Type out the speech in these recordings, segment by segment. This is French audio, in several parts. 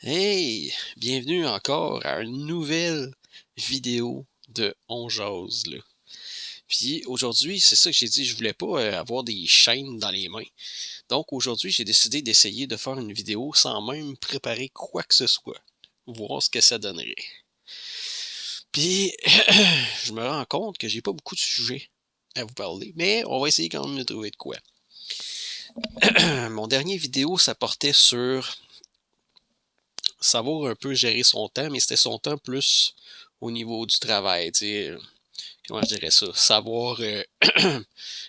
Hey, bienvenue encore à une nouvelle vidéo de On Jase, là. Puis aujourd'hui, c'est ça que j'ai dit, je voulais pas avoir des chaînes dans les mains. Donc aujourd'hui, j'ai décidé d'essayer de faire une vidéo sans même préparer quoi que ce soit. Voir ce que ça donnerait. Puis je me rends compte que j'ai pas beaucoup de sujets à vous parler, mais on va essayer quand même de trouver de quoi. Mon dernier vidéo, ça portait sur savoir un peu gérer son temps, mais c'était son temps plus au niveau du travail, tu sais, comment je dirais ça, savoir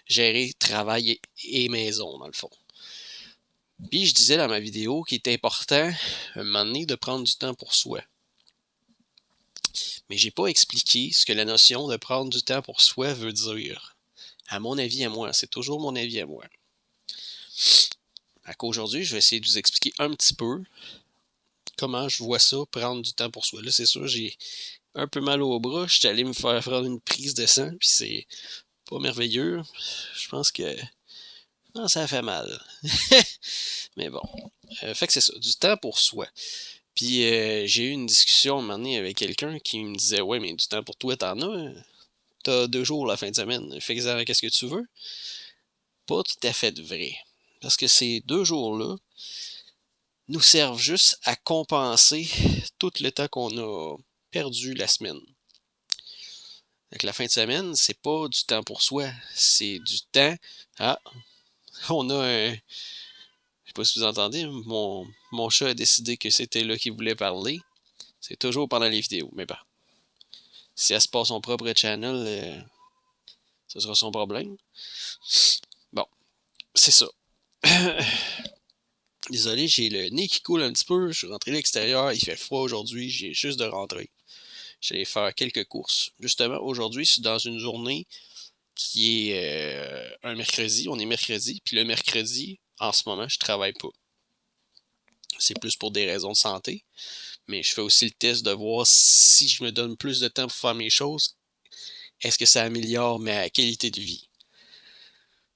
gérer travail et maison, dans le fond. Puis je disais dans ma vidéo qu'il était important, un moment donné, de prendre du temps pour soi. Mais j'ai pas expliqué ce que la notion de prendre du temps pour soi veut dire. À mon avis à moi, c'est toujours mon avis à moi. Fait qu'aujourd'hui, je vais essayer de vous expliquer un petit peu comment je vois ça, prendre du temps pour soi. Là, c'est sûr, j'ai un peu mal au bras. Je suis allé me faire prendre une prise de sang, puis c'est pas merveilleux. Je pense que non, ça fait mal. Mais bon. Fait que c'est ça, du temps pour soi. Puis j'ai eu une discussion un moment donné avec quelqu'un qui me disait ouais, mais du temps pour toi, t'en as. T'as 2 jours la fin de semaine. Fais-en qu'est-ce que tu veux. Pas tout à fait vrai. Parce que ces 2 jours-là nous servent juste à compenser tout le temps qu'on a perdu la semaine. Avec la fin de semaine, c'est pas du temps pour soi, c'est du temps. Ah, on a un. Je sais pas si vous entendez, mon chat a décidé que c'était là qu'il voulait parler. C'est toujours pendant les vidéos, mais bon. Si elle se passe son propre channel, ce sera son problème. Bon, c'est ça. Désolé, j'ai le nez qui coule un petit peu. Je suis rentré à l'extérieur, il fait froid aujourd'hui, j'ai juste de rentrer. J'allais faire quelques courses. Justement, aujourd'hui, c'est dans une journée qui est un mercredi. On est mercredi, puis le mercredi, en ce moment, je travaille pas. C'est plus pour des raisons de santé, mais je fais aussi le test de voir si je me donne plus de temps pour faire mes choses, est-ce que ça améliore ma qualité de vie.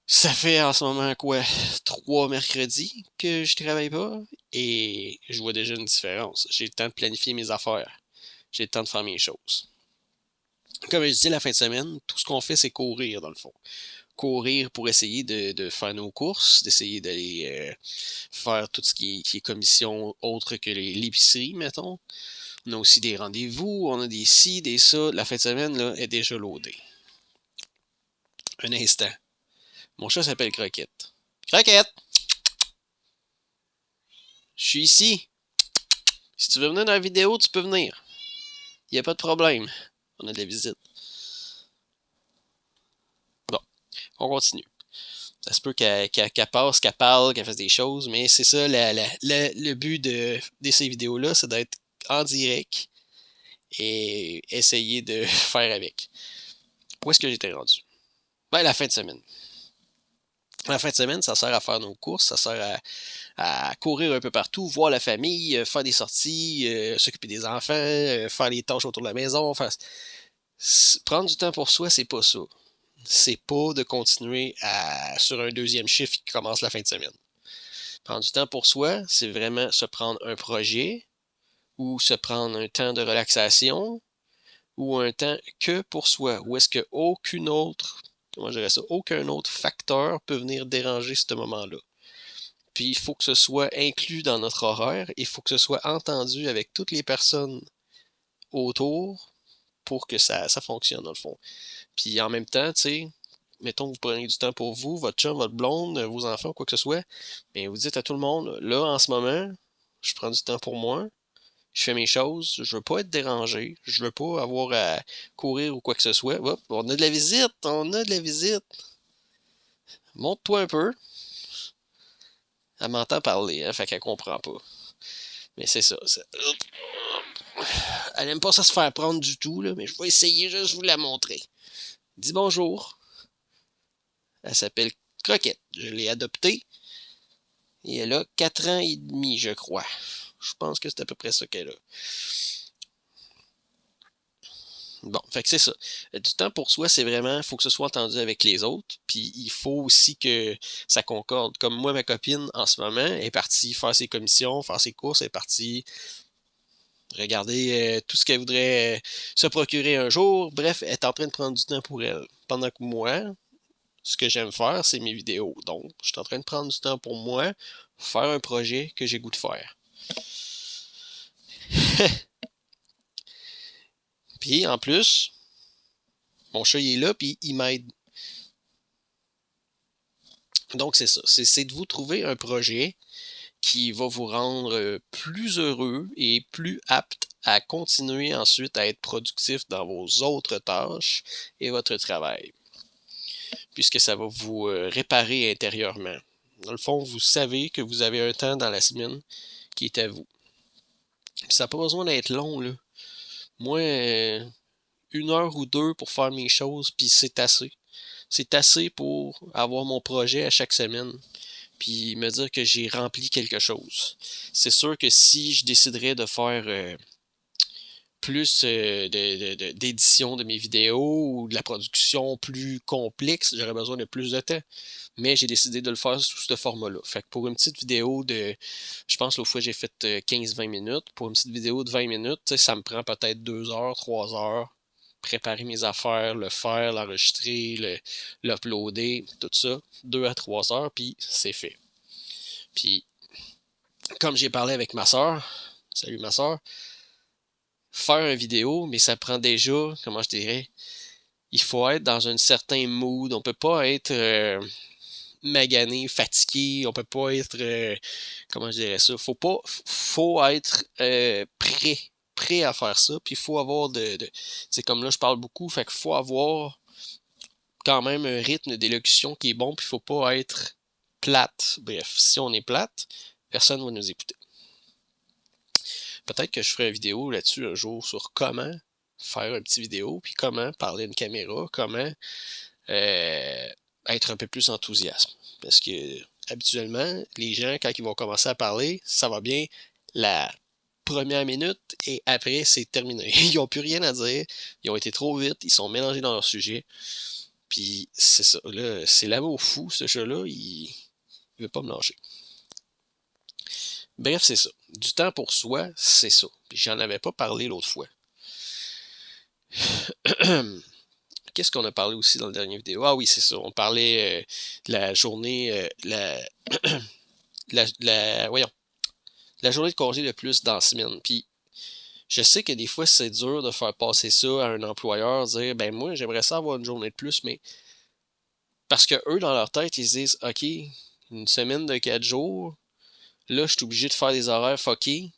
Ça fait en ce moment quoi, 3 mercredis que je travaille pas et je vois déjà une différence. J'ai le temps de planifier mes affaires. J'ai le temps de faire mes choses. Comme je disais la fin de semaine, tout ce qu'on fait, c'est courir dans le fond. Courir pour essayer de faire nos courses, d'essayer d'aller faire tout ce qui est commission autre que l'épicerie, mettons. On a aussi des rendez-vous, on a des ci, des ça. La fin de semaine là, est déjà loadée. Un instant. Mon chat s'appelle Croquette. Croquette! Je suis ici. Si tu veux venir dans la vidéo, tu peux venir. Il n'y a pas de problème. On a de la visite. Bon, on continue. Ça se peut qu'elle passe, qu'elle parle, qu'elle fasse des choses, mais c'est ça, le but de ces vidéos-là, c'est d'être en direct et essayer de faire avec. Où est-ce que j'étais rendu? Ben, la fin de semaine. La fin de semaine, ça sert à faire nos courses, ça sert à courir un peu partout, voir la famille, faire des sorties, s'occuper des enfants, faire les tâches autour de la maison. Prendre du temps pour soi, c'est pas ça. C'est pas de continuer sur un deuxième chiffre qui commence la fin de semaine. Prendre du temps pour soi, c'est vraiment se prendre un projet ou se prendre un temps de relaxation ou un temps que pour soi, où est-ce que comment je dirais ça, aucun autre facteur peut venir déranger ce moment-là. Puis il faut que ce soit inclus dans notre horaire, il faut que ce soit entendu avec toutes les personnes autour pour que ça fonctionne dans le fond. Puis en même temps, tu sais, mettons que vous prenez du temps pour vous, votre chum, votre blonde, vos enfants, quoi que ce soit, bien vous dites à tout le monde, là en ce moment, je prends du temps pour moi, je fais mes choses, je veux pas être dérangé, je veux pas avoir à courir ou quoi que ce soit. Hop, on a de la visite, on a de la visite. Monte-toi un peu. Elle m'entend parler, hein, fait qu'elle comprend pas. Mais c'est ça. Elle aime pas ça se faire prendre du tout, là, mais je vais essayer juste de vous la montrer. Dis bonjour. Elle s'appelle Croquette. Je l'ai adoptée. Et elle a 4 ans et demi, je crois. Je pense que c'est à peu près ça qu'elle a. Bon, fait que c'est ça. Du temps pour soi, c'est vraiment, il faut que ce soit entendu avec les autres, puis il faut aussi que ça concorde. Comme moi, ma copine, en ce moment, est partie faire ses commissions, faire ses courses, elle est partie regarder tout ce qu'elle voudrait se procurer un jour. Bref, elle est en train de prendre du temps pour elle. Pendant que moi, ce que j'aime faire, c'est mes vidéos. Donc, je suis en train de prendre du temps pour moi, pour faire un projet que j'ai goût de faire. Puis, en plus, mon chat, il est là, puis il m'aide. Donc, c'est ça. C'est de vous trouver un projet qui va vous rendre plus heureux et plus apte à continuer ensuite à être productif dans vos autres tâches et votre travail, puisque ça va vous réparer intérieurement. Dans le fond, vous savez que vous avez un temps dans la semaine qui est à vous. Puis ça n'a pas besoin d'être long, là. Moi, 1 heure ou 2 pour faire mes choses, puis c'est assez. C'est assez pour avoir mon projet à chaque semaine, puis me dire que j'ai rempli quelque chose. C'est sûr que si je déciderais de faire plus d'édition de mes vidéos ou de la production plus complexe, j'aurais besoin de plus de temps. Mais j'ai décidé de le faire sous ce format-là. Fait que pour une petite vidéo de, je pense l'autre fois j'ai fait 15-20 minutes. Pour une petite vidéo de 20 minutes, ça me prend peut-être 2 heures, 3 heures. Préparer mes affaires, le faire, l'enregistrer, l'uploader, tout ça. 2 à 3 heures, puis c'est fait. Puis, comme j'ai parlé avec ma soeur, salut ma soeur, faire une vidéo, mais ça prend déjà, comment je dirais, il faut être dans un certain mood. On peut pas être magané, fatigué. On peut pas être, comment je dirais ça, faut être prêt à faire ça. Puis il faut avoir c'est comme là je parle beaucoup, fait qu'il faut avoir quand même un rythme d'élocution qui est bon. Puis il faut pas être plate. Bref, si on est plate, personne ne va nous écouter. Peut-être que je ferai une vidéo là-dessus un jour sur comment faire une petite vidéo, puis comment parler à une caméra, comment être un peu plus enthousiaste. Parce que habituellement, les gens, quand ils vont commencer à parler, ça va bien la première minute et après, c'est terminé. Ils n'ont plus rien à dire, ils ont été trop vite, ils sont mélangés dans leur sujet. Puis c'est ça, là, c'est l'amour fou, ce jeu-là, il veut pas me lâcher. Bref, c'est ça. Du temps pour soi, c'est ça. Puis j'en avais pas parlé l'autre fois. Qu'est-ce qu'on a parlé aussi dans la dernière vidéo? Ah oui, c'est ça. On parlait de la journée, voyons, la journée de congé de plus dans la semaine. Puis je sais que des fois, c'est dur de faire passer ça à un employeur, dire, ben moi, j'aimerais ça avoir une journée de plus, mais parce que eux, dans leur tête, ils se disent, OK, une semaine de 4 jours, là, je suis obligé de faire des horaires fuckés,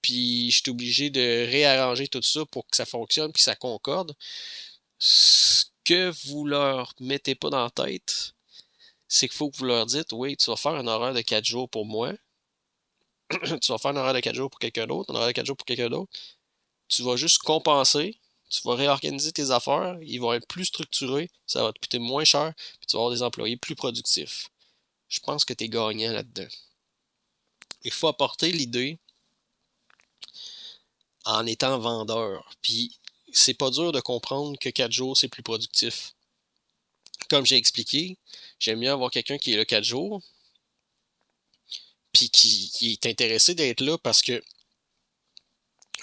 puis je suis obligé de réarranger tout ça pour que ça fonctionne, puis ça concorde. Ce que vous leur mettez pas dans la tête, c'est qu'il faut que vous leur dites, oui, tu vas faire un horaire de 4 jours pour moi, tu vas faire un horaire de 4 jours pour quelqu'un d'autre, un horaire de 4 jours pour quelqu'un d'autre, tu vas juste compenser, tu vas réorganiser tes affaires, ils vont être plus structurés, ça va te coûter moins cher, puis tu vas avoir des employés plus productifs. Je pense que tu es gagnant là-dedans. Il faut apporter l'idée en étant vendeur, puis c'est pas dur de comprendre que 4 jours, c'est plus productif. Comme j'ai expliqué, j'aime mieux avoir quelqu'un qui est là 4 jours, puis qui est intéressé d'être là parce que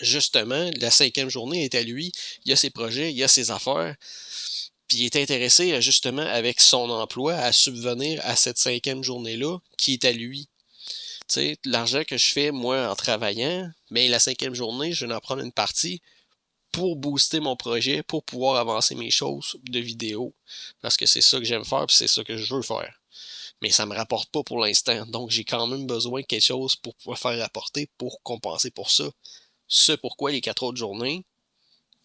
justement, la 5e journée est à lui, il a ses projets, il a ses affaires, puis il est intéressé justement avec son emploi à subvenir à cette 5e journée-là qui est à lui. Tu sais, l'argent que je fais, moi, en travaillant, mais la 5e journée, je vais en prendre une partie pour booster mon projet, pour pouvoir avancer mes choses de vidéo. Parce que c'est ça que j'aime faire, puis c'est ça que je veux faire. Mais ça me rapporte pas pour l'instant. Donc, j'ai quand même besoin de quelque chose pour pouvoir faire rapporter, pour compenser pour ça. Ce pourquoi les 4 autres journées,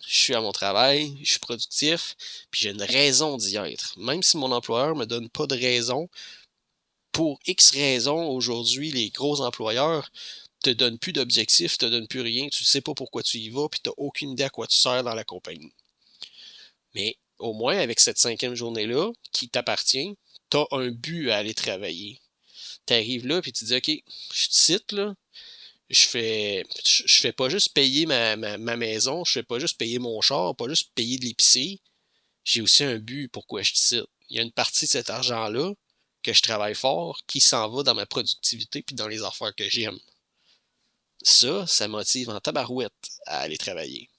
je suis à mon travail, je suis productif, puis j'ai une raison d'y être. Même si mon employeur me donne pas de raison, pour X raisons, aujourd'hui, les gros employeurs te donnent plus d'objectifs, te donnent plus rien, tu sais pas pourquoi tu y vas, puis tu n'as aucune idée à quoi tu sers dans la compagnie. Mais au moins, avec cette 5e journée-là, qui t'appartient, tu as un but à aller travailler. Tu arrives là, puis tu dis, OK, je te cite, là, je fais pas juste payer ma maison, je fais pas juste payer mon char, pas juste payer de l'épicerie. J'ai aussi un but pourquoi je cite. Il y a une partie de cet argent-là que je travaille fort qui s'en va dans ma productivité puis dans les affaires que j'aime. Ça motive en tabarouette à aller travailler.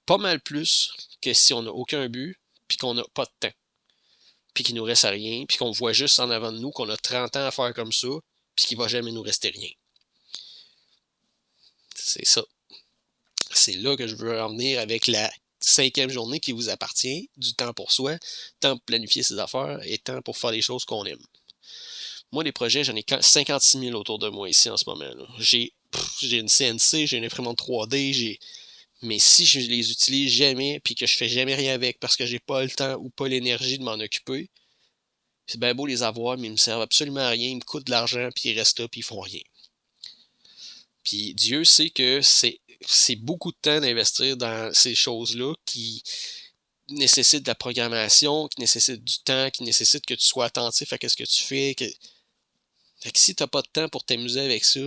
Pas mal plus que si on n'a aucun but puis qu'on n'a pas de temps. Puis qu'il nous reste à rien, puis qu'on voit juste en avant de nous qu'on a 30 ans à faire comme ça, puis qu'il va jamais nous rester rien. C'est ça. C'est là que je veux en venir avec la 5e journée qui vous appartient, du temps pour soi, temps pour planifier ses affaires et temps pour faire les choses qu'on aime. Moi, les projets, j'en ai 56 000 autour de moi ici en ce moment. J'ai une CNC, j'ai une imprimante 3D, mais si je les utilise jamais puis que je fais jamais rien avec parce que j'ai pas le temps ou pas l'énergie de m'en occuper, c'est bien beau les avoir, mais ils me servent absolument à rien, ils me coûtent de l'argent puis ils restent là puis ils font rien. Puis Dieu sait que c'est beaucoup de temps d'investir dans ces choses-là qui nécessitent de la programmation, qui nécessitent du temps, qui nécessitent que tu sois attentif à ce que tu fais. Fait que si t'as pas de temps pour t'amuser avec ça,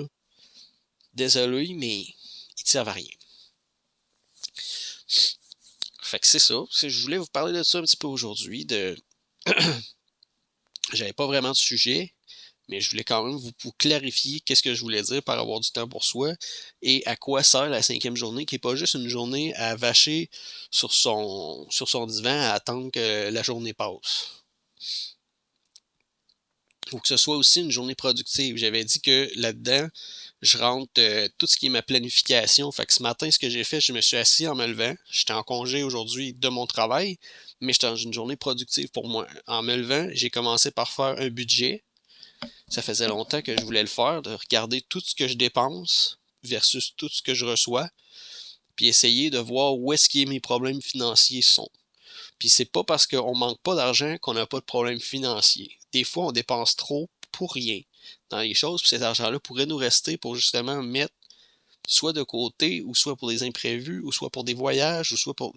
désolé, mais ils te servent à rien. Fait que c'est ça. Je voulais vous parler de ça un petit peu aujourd'hui. J'avais pas vraiment de sujet, mais je voulais quand même vous clarifier qu'est-ce que je voulais dire par avoir du temps pour soi et à quoi sert la 5e journée, qui n'est pas juste une journée à vacher sur son divan à attendre que la journée passe. Ou que ce soit aussi une journée productive. J'avais dit que là-dedans, je rentre tout ce qui est ma planification. Fait que ce matin, ce que j'ai fait, je me suis assis en me levant. J'étais en congé aujourd'hui de mon travail, mais j'étais dans une journée productive pour moi. En me levant, j'ai commencé par faire un budget. Ça faisait longtemps que je voulais le faire, de regarder tout ce que je dépense versus tout ce que je reçois, puis essayer de voir où est-ce que mes problèmes financiers sont. Puis c'est pas parce qu'on manque pas d'argent qu'on n'a pas de problème financier. Des fois, on dépense trop pour rien dans les choses, puis cet argent-là pourrait nous rester pour justement mettre soit de côté, ou soit pour des imprévus, ou soit pour des voyages, ou soit pour...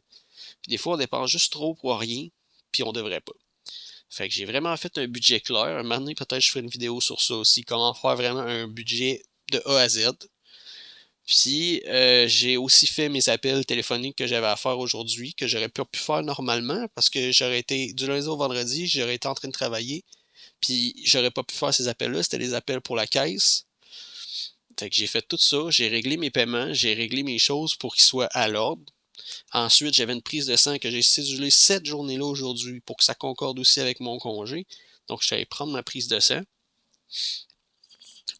Puis des fois, on dépense juste trop pour rien, puis on devrait pas. Fait que j'ai vraiment fait un budget clair. Un moment donné, peut-être je ferai une vidéo sur ça aussi, comment faire vraiment un budget de A à Z. Puis j'ai aussi fait mes appels téléphoniques que j'avais à faire aujourd'hui, que j'aurais pas pu faire normalement, parce que j'aurais été, du lundi au vendredi, j'aurais été en train de travailler, puis j'aurais pas pu faire ces appels-là, c'était des appels pour la caisse. Fait que j'ai fait tout ça, j'ai réglé mes paiements, j'ai réglé mes choses pour qu'ils soient à l'ordre. Ensuite, j'avais une prise de sang que j'ai cédulée cette journée-là aujourd'hui pour que ça concorde aussi avec mon congé. Donc, je suis allé prendre ma prise de sang.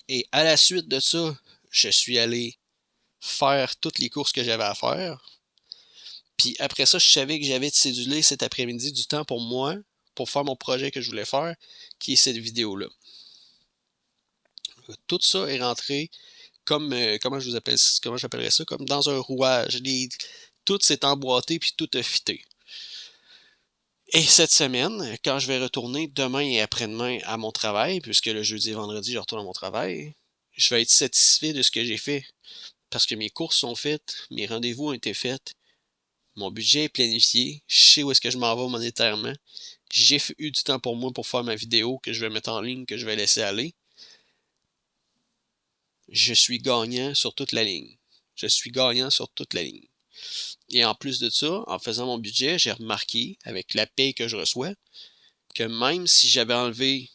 Et à la suite de ça, je suis allé faire toutes les courses que j'avais à faire. Puis après ça, je savais que j'avais cédulé cet après-midi du temps pour moi, pour faire mon projet que je voulais faire, qui est cette vidéo-là. Tout ça est rentré comme, comment j'appellerais ça, comme dans un rouage. Tout s'est emboîté puis tout a fité. Et cette semaine, quand je vais retourner demain et après-demain à mon travail, puisque le jeudi et vendredi, je retourne à mon travail, je vais être satisfait de ce que j'ai fait. Parce que mes courses sont faites, mes rendez-vous ont été faits, mon budget est planifié, je sais où est-ce que je m'en vais monétairement, j'ai eu du temps pour moi pour faire ma vidéo que je vais mettre en ligne, que je vais laisser aller. Je suis gagnant sur toute la ligne. Je suis gagnant sur toute la ligne. Et en plus de ça, en faisant mon budget, j'ai remarqué, avec la paye que je reçois, que même si j'avais enlevé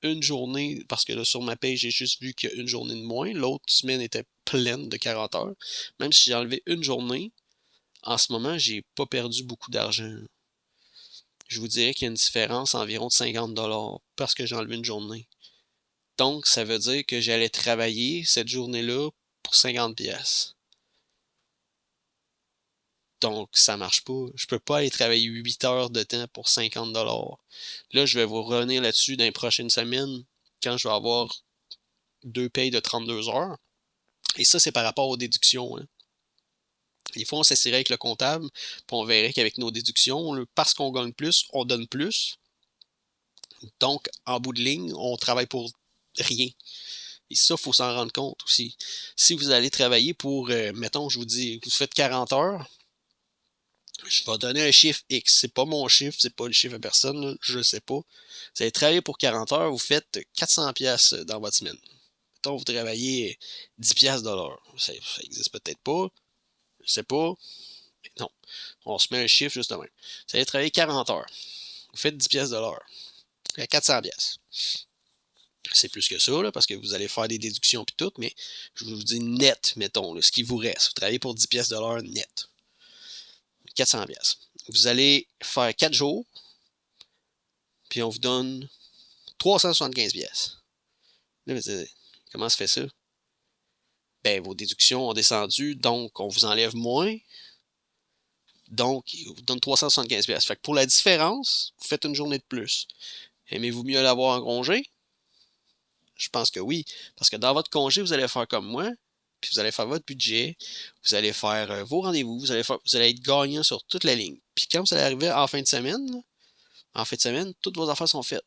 une journée, parce que là, sur ma paye, j'ai juste vu qu'il y a une journée de moins, l'autre semaine était pleine de 40 heures, même si j'ai enlevé une journée, en ce moment, j'ai pas perdu beaucoup d'argent. Je vous dirais qu'il y a une différence environ de 50$ parce que j'ai enlevé une journée. Donc, ça veut dire que j'allais travailler cette journée-là pour 50$. Donc, ça marche pas. Je peux pas aller travailler 8 heures de temps pour 50$. Là, je vais vous revenir là-dessus dans les prochaines semaines quand je vais avoir 2 payes de 32 heures. Et ça, c'est par rapport aux déductions. Hein. Des fois, on s'assirait avec le comptable, puis on verrait qu'avec nos déductions, parce qu'on gagne plus, on donne plus. Donc, en bout de ligne, on travaille pour rien. Et ça, il faut s'en rendre compte aussi. Si vous allez travailler pour, mettons, je vous dis, vous faites 40 heures, je vais donner un chiffre X. C'est pas mon chiffre, c'est pas le chiffre à personne, là, je sais pas. Vous allez travailler pour 40 heures, vous faites 400$ dans votre semaine. mettons, vous travaillez 10$ de l'heure. Ça existe peut-être pas, je sais pas. Mais non, on se met un chiffre justement. Vous allez travailler 40 heures. Vous faites 10$ de l'heure. À 400$. C'est plus que ça, là, parce que vous allez faire des déductions et tout, mais je vous dis net, mettons, là, ce qui vous reste. Vous travaillez pour 10$ de l'heure net. 400$. Vous allez faire 4 jours, puis on vous donne 375$. Là, comment se fait ça? Ben, vos déductions ont descendu, donc on vous enlève moins. Donc, il vous donne 375$. Fait que pour la différence, vous faites une journée de plus. Aimez-vous mieux l'avoir en congé? Je pense que oui. Parce que dans votre congé, vous allez faire comme moi, puis vous allez faire votre budget, vous allez faire vos rendez-vous, vous allez être gagnant sur toute la ligne. Puis quand vous allez arriver en fin de semaine, toutes vos affaires sont faites.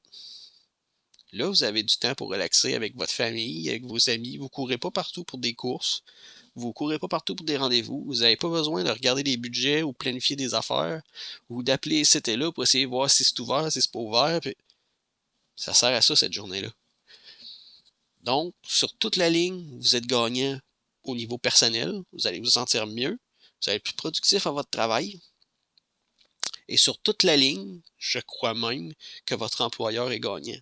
Là, vous avez du temps pour relaxer avec votre famille, avec vos amis. Vous ne courez pas partout pour des courses. Vous ne courez pas partout pour des rendez-vous. Vous n'avez pas besoin de regarder des budgets ou planifier des affaires ou d'appeler c'était là pour essayer de voir si c'est ouvert, si c'est pas ouvert. Puis ça sert à ça, cette journée-là. Donc, sur toute la ligne, vous êtes gagnant au niveau personnel. Vous allez vous sentir mieux. Vous allez être plus productif à votre travail. Et sur toute la ligne, je crois même que votre employeur est gagnant.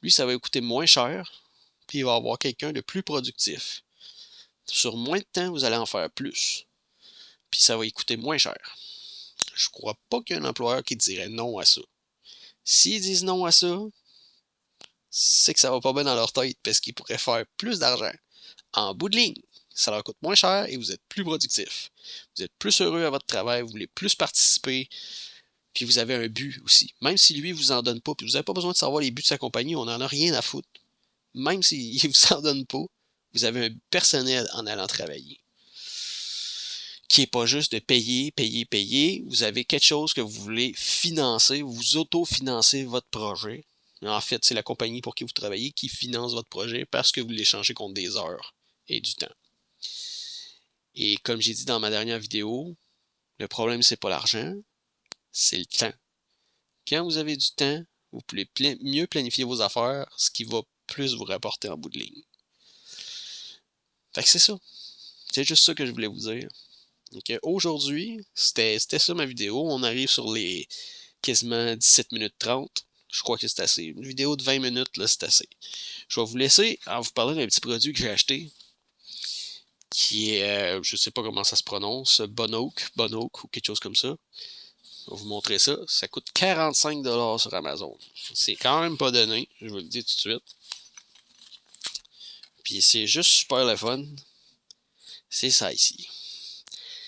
Lui, ça va lui coûter moins cher, puis il va avoir quelqu'un de plus productif. Sur moins de temps, vous allez en faire plus, puis ça va lui coûter moins cher. Je crois pas qu'il y ait un employeur qui dirait non à ça. S'ils disent non à ça, c'est que ça va pas bien dans leur tête, parce qu'ils pourraient faire plus d'argent. En bout de ligne, ça leur coûte moins cher et vous êtes plus productif. Vous êtes plus heureux à votre travail, vous voulez plus participer, puis vous avez un but aussi. Même si lui vous en donne pas, puis vous n'avez pas besoin de savoir les buts de sa compagnie, on n'en a rien à foutre. Même s'il ne vous en donne pas, vous avez un personnel en allant travailler. Qui n'est pas juste de payer, payer, payer. Vous avez quelque chose que vous voulez financer, vous autofinancez votre projet. En fait, c'est la compagnie pour qui vous travaillez qui finance votre projet parce que vous l'échangez contre des heures et du temps. Et comme j'ai dit dans ma dernière vidéo, le problème, c'est pas l'argent, c'est le temps. Quand vous avez du temps, vous pouvez mieux planifier vos affaires, ce qui va plus vous rapporter en bout de ligne. Fait que c'est ça. C'est juste ça que je voulais vous dire. Donc, aujourd'hui, c'était ça ma vidéo. On arrive sur les quasiment 17 minutes 30. Je crois que c'est assez. Une vidéo de 20 minutes, là, c'est assez. Je vais vous laisser en vous parler d'un petit produit que j'ai acheté. Qui est, je sais pas comment ça se prononce, Bonoak ou quelque chose comme ça. Je vais vous montrer ça. Ça coûte 45$ sur Amazon. C'est quand même pas donné, je vous le dis tout de suite. Puis c'est juste super le fun. C'est ça ici.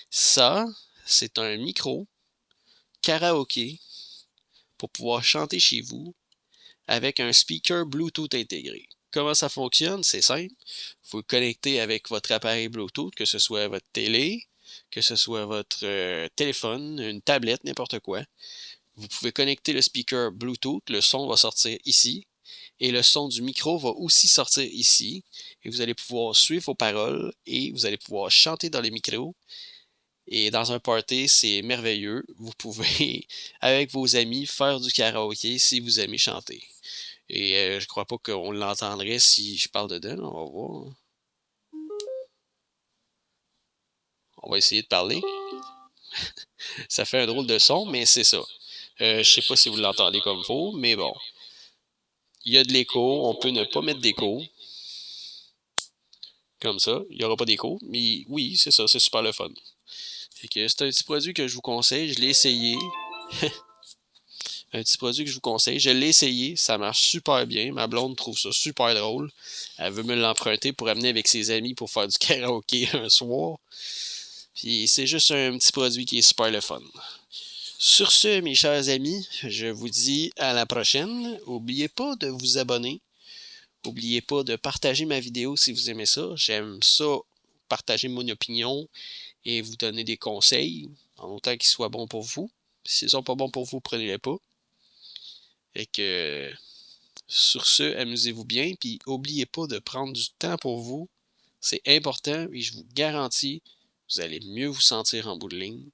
Ça, c'est un micro karaoké pour pouvoir chanter chez vous avec un speaker Bluetooth intégré. Comment ça fonctionne? C'est simple. Vous connectez avec votre appareil Bluetooth, que ce soit votre télé, que ce soit votre téléphone, une tablette, n'importe quoi. Vous pouvez connecter le speaker Bluetooth, le son va sortir ici, et le son du micro va aussi sortir ici, et vous allez pouvoir suivre vos paroles, et vous allez pouvoir chanter dans les micros. Et dans un party, c'est merveilleux. Vous pouvez, avec vos amis, faire du karaoké si vous aimez chanter. Et je crois pas qu'on l'entendrait si je parle dedans. On va voir. On va essayer de parler. Ça fait un drôle de son, mais c'est ça. Je sais pas si vous l'entendez comme faut, mais bon. Il y a de l'écho. On peut ne pas mettre d'écho. Comme ça. Il n'y aura pas d'écho. Mais oui, c'est ça. C'est super le fun. Fait que c'est un petit produit que je vous conseille. Je l'ai essayé. Un petit produit que je vous conseille. Je l'ai essayé. Ça marche super bien. Ma blonde trouve ça super drôle. Elle veut me l'emprunter pour amener avec ses amis pour faire du karaoké un soir. Puis c'est juste un petit produit qui est super le fun. Sur ce, mes chers amis, je vous dis à la prochaine. N'oubliez pas de vous abonner. N'oubliez pas de partager ma vidéo si vous aimez ça. J'aime ça, partager mon opinion et vous donner des conseils, en autant qu'ils soient bons pour vous. S'ils sont pas bons pour vous, prenez-les pas. Et que sur ce, amusez-vous bien, puis n'oubliez pas de prendre du temps pour vous. C'est important et je vous garantis, vous allez mieux vous sentir en bout de ligne.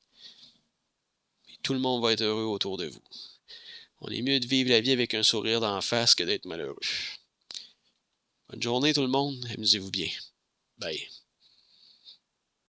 Et tout le monde va être heureux autour de vous. On est mieux de vivre la vie avec un sourire d'en face que d'être malheureux. Bonne journée tout le monde, amusez-vous bien. Bye.